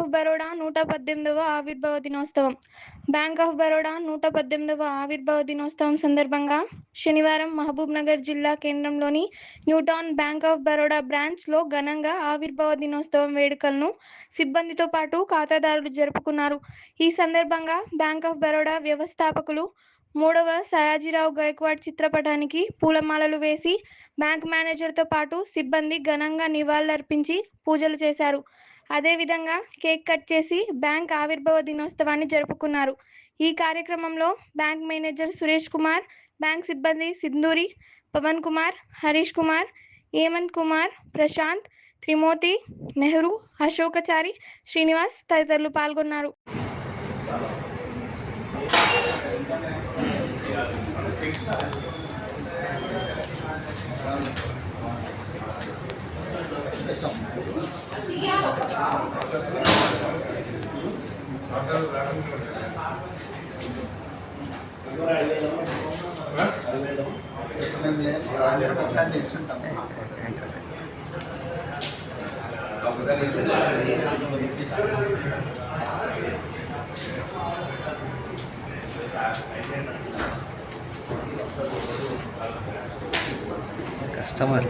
Of Baroda 118వ ఆవిర్భావ దినోత్సవం. Bank of Baroda 118వ ఆవిర్భావ దినోత్సవం సందర్భంగా శనివారం మహబూబ్నగర్ జిల్లా కేంద్రంలోని న్యూటౌన్ బ్యాంక్ ఆఫ్ బరోడా బ్రాంచ్లో ఘనంగా ఆవిర్భావ దినోత్సవం వేడుకలను సిబ్బందితో పాటు ఖాతాదారులు జరుపుకున్నారు. ఈ సందర్భంగా బ్యాంక్ ఆఫ్ బరోడా వ్యవస్థాపకులు 3వ సయాజీరావు గైక్వాడ్ చిత్రపటానికి పూలమాలలు వేసి బ్యాంక్ మేనేజర్తో పాటు సిబ్బంది ఘనంగా నివాళులర్పించి పూజలు చేశారు. అదేవిధంగా కేక్ కట్ చేసి బ్యాంక్ ఆవిర్భావ దినోత్సవాన్ని జరుపుకున్నారు. ఈ కార్యక్రమంలో bank manager Suresh Kumar, bank సిబ్బంది సింధూరి, పవన్ కుమార్, హరీష్ కుమార్, హేమంత్ కుమార్, ప్రశాంత్, త్రిమూర్తి, నెహ్రూ, అశోకచారి, శ్రీనివాస్ తదితరులు పాల్గొన్నారు. కస్టమర్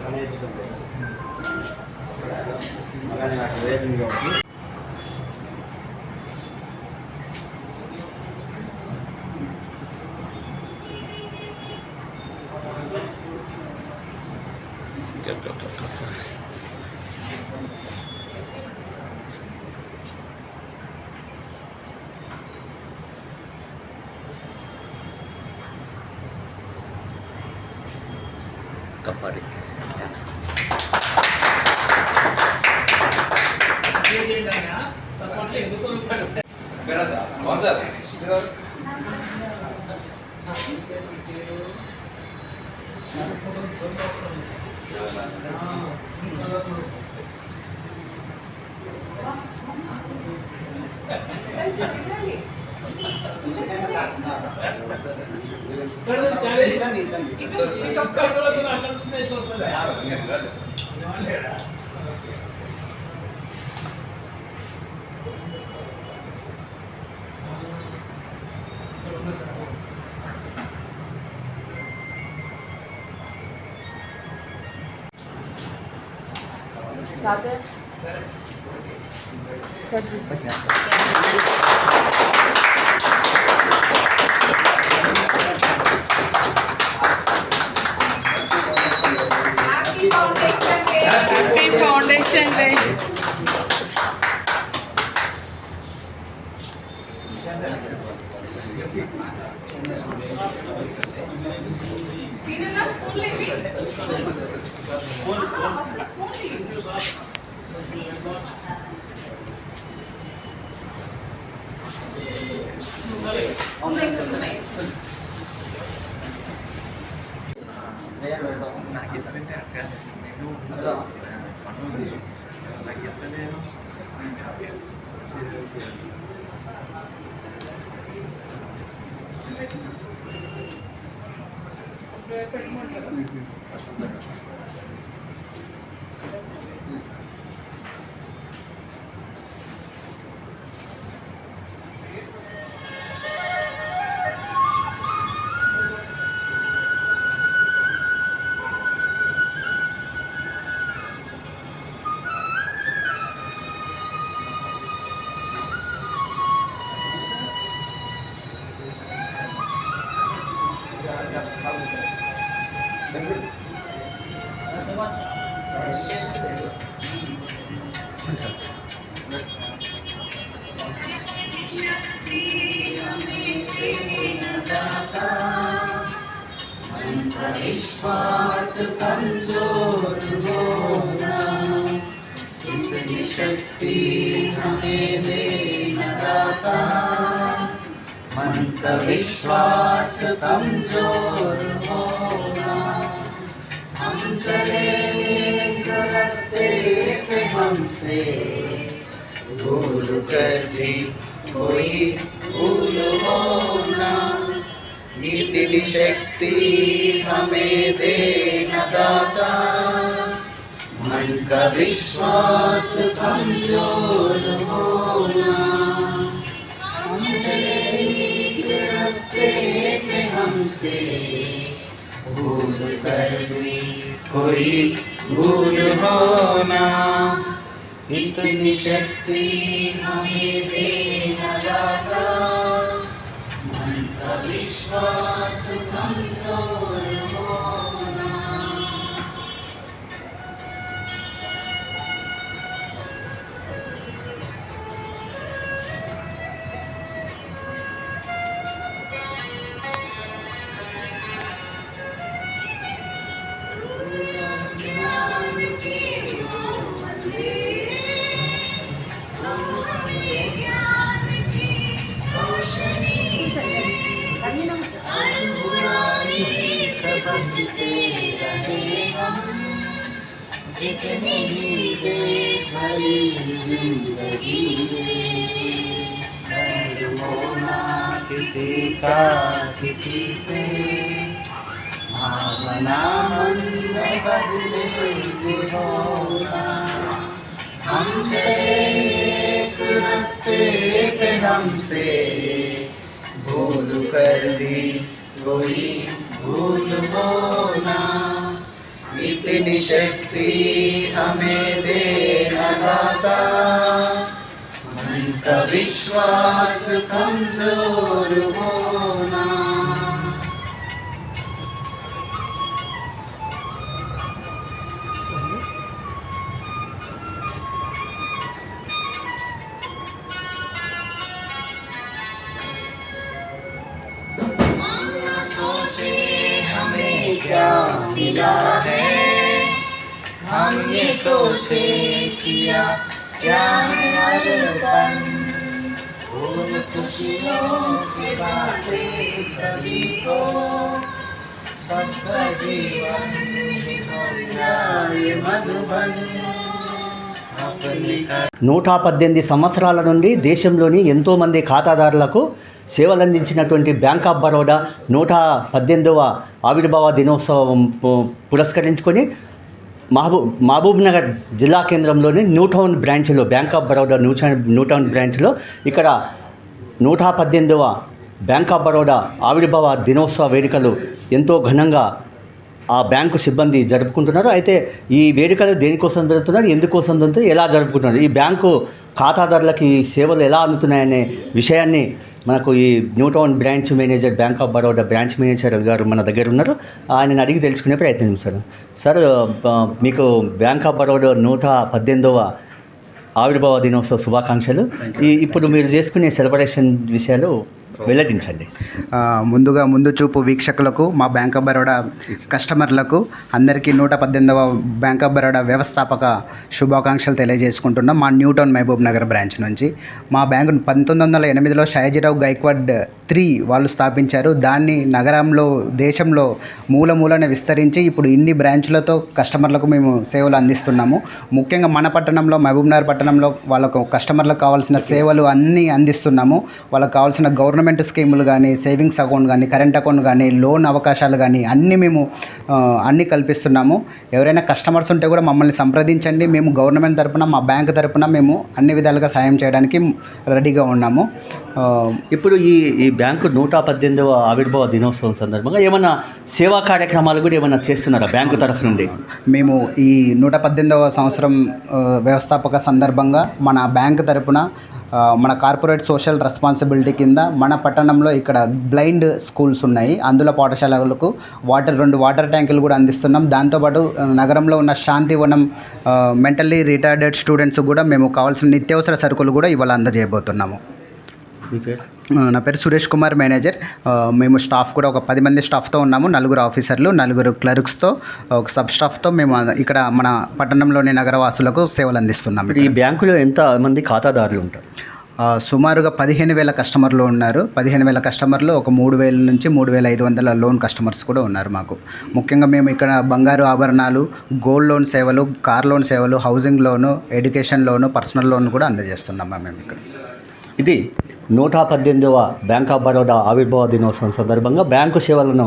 కపాలి సపోర్ట్ ఎందుకు Happy Foundation Day. विश्वास कमजोर होना, इतनी शक्ति हमें दे न दाता। मन का विश्वास कमजोर होना, हम चले एक रास्ते पे हमसे भूल कर भी कोई भूल होना, इतनी शक्ति हमें दे न दाता। मन का विश्वास कमजोर होना, हम चले रास्ते पे हमसे भूल कर भी कोई भूल होना, इतनी शक्ति हमें देना दाता, मन का विश्वास कमजोर होना। बचते रहे हम जितने भी दे भरी जिंदगी में, डर होना किसी का किसी से, भावना मन में बदले होना, हम चले एक रास्ते पे हमसे भूल कर भी कोई भूल होना, इतनी शक्ति हमें देना दाता, मन का विश्वास कमजोर होना। क्या मिला है, हम ये सोचे किया क्या है अर्पण, फूल खुशियों के बाटे सभी को, सबका जीवन निकल जाए मधुबन। 118 సంవత్సరాల నుండి దేశంలోని ఎంతోమంది ఖాతాదారులకు సేవలందించినటువంటి బ్యాంక్ ఆఫ్ బరోడా 118వ ఆవిర్భావ దినోత్సవం పురస్కరించుకొని మహబూబ్ నగర్ జిల్లా కేంద్రంలోని న్యూటౌన్ బ్రాంచ్లో బ్యాంక్ ఆఫ్ బరోడా న్యూటౌన్ బ్రాంచ్లో ఇక్కడ 118వ బ్యాంక్ ఆఫ్ బరోడా ఆవిర్భావ దినోత్సవ వేడుకలు ఎంతో ఘనంగా ఆ బ్యాంకు సిబ్బంది జరుపుకుంటున్నారు. అయితే ఈ వేడుకలు దేనికోసం జరుగుతున్నారు, ఎందుకోసం జరుగుతుంది, ఎలా జరుపుకుంటున్నారు, ఈ బ్యాంకు ఖాతాదారులకి ఈ సేవలు ఎలా అందుతున్నాయనే విషయాన్ని మనకు ఈ New Town branch manager bank of Baroda branch manager గారు మన దగ్గర ఉన్నారు. ఆయనను అడిగి తెలుసుకునే ప్రయత్నం చేశారు. సార్, మీకు బ్యాంక్ ఆఫ్ బరోడా 118వ ఆవిర్భావ దినోత్సవ శుభాకాంక్షలు. ఇప్పుడు మీరు చేసుకునే సెలబ్రేషన్ విషయాలు వెల్లడించండి. ముందు చూపు వీక్షకులకు, మా బ్యాంక్ ఆఫ్ బరోడా కస్టమర్లకు అందరికీ 118వ బ్యాంక్ ఆఫ్ బరోడా వ్యవస్థాపక శుభాకాంక్షలు తెలియజేసుకుంటున్నాం. మా న్యూటౌన్ మహబూబ్ నగర్ బ్రాంచ్ నుంచి. మా బ్యాంకు 1908లో షాయాజీరావు గైక్వాడ్ 3 వాళ్ళు స్థాపించారు. దాన్ని నగరంలో, దేశంలో మూలమూలన విస్తరించి ఇప్పుడు ఇన్ని బ్రాంచ్లతో కస్టమర్లకు మేము సేవలు అందిస్తున్నాము. ముఖ్యంగా మన పట్టణంలో, మహబూబ్ నగర్ పట్టణంలో వాళ్ళకు కస్టమర్లకు కావాల్సిన సేవలు అన్నీ అందిస్తున్నాము. వాళ్ళకు కావాల్సిన గవర్నమెంట్ స్కీములు కానీ, సేవింగ్స్ అకౌంట్ కానీ, కరెంట్ అకౌంట్ కానీ, లోన్ అవకాశాలు కానీ మేము అన్నీ కల్పిస్తున్నాము. ఎవరైనా కస్టమర్స్ ఉంటే కూడా మమ్మల్ని సంప్రదించండి. మేము గవర్నమెంట్ తరపున, మా బ్యాంక్ తరపున మేము అన్ని విధాలుగా సాయం చేయడానికి రెడీగా ఉన్నాము. ఇప్పుడు ఈ బ్యాంకు 118వ ఆవిర్భావ దినోత్సవం సందర్భంగా ఏమైనా సేవా కార్యక్రమాలు కూడా ఏమైనా చేస్తున్నారా బ్యాంకు తరఫు నుండి? మేము ఈ 118వ సంవత్సరం వ్యవస్థాపక సందర్భంగా మన బ్యాంకు తరపున మన కార్పొరేట్ సోషల్ రెస్పాన్సిబిలిటీ కింద మన పట్టణంలో ఇక్కడ బ్లైండ్ స్కూల్స్ ఉన్నాయి. అందులో పాఠశాలలకు 2 వాటర్ ట్యాంకులు కూడా అందిస్తున్నాం. దాంతోపాటు నగరంలో ఉన్న శాంతివనం మెంటల్లీ రిటార్డెడ్ స్టూడెంట్స్ కూడా మేము కావాల్సిన నిత్యావసర సరుకులు కూడా ఇవాళ అందజేయబోతున్నాము. నా పేరు సురేష్ కుమార్, మేనేజర్. మేము స్టాఫ్ కూడా ఒక 10 మంది స్టాఫ్తో ఉన్నాము. 4 ఆఫీసర్లు, 4 క్లర్క్స్తో, ఒక సబ్ స్టాఫ్తో మేము ఇక్కడ మన పట్టణంలోని నగరవాసులకు సేవలు అందిస్తున్నాము. ఈ బ్యాంకులో ఎంతమంది ఖాతాదారులు ఉంటారు? సుమారుగా 15,000 కస్టమర్లు ఉన్నారు. 15,000 కస్టమర్లు, ఒక 3,000 నుంచి 3,500 లోన్ కస్టమర్స్ కూడా ఉన్నారు మాకు. ముఖ్యంగా మేము ఇక్కడ బంగారు ఆభరణాలు, గోల్డ్ లోన్ సేవలు, కార్ లోన్ సేవలు, హౌసింగ్ లోను, ఎడ్యుకేషన్ లోను, పర్సనల్ లోన్ కూడా అందజేస్తున్నాం మేము ఇక్కడ. ఇది 118వ బ్యాంక్ ఆఫ్ బరోడా ఆవిర్భావ దినోత్సవం సందర్భంగా బ్యాంకు సేవలను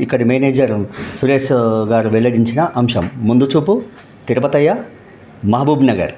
ఇక్కడి మేనేజర్ సురేష్ గారు వెల్లడించిన అంశం. ముందు చూపు తిరుపతయ్య, మహబూబ్ నగర్.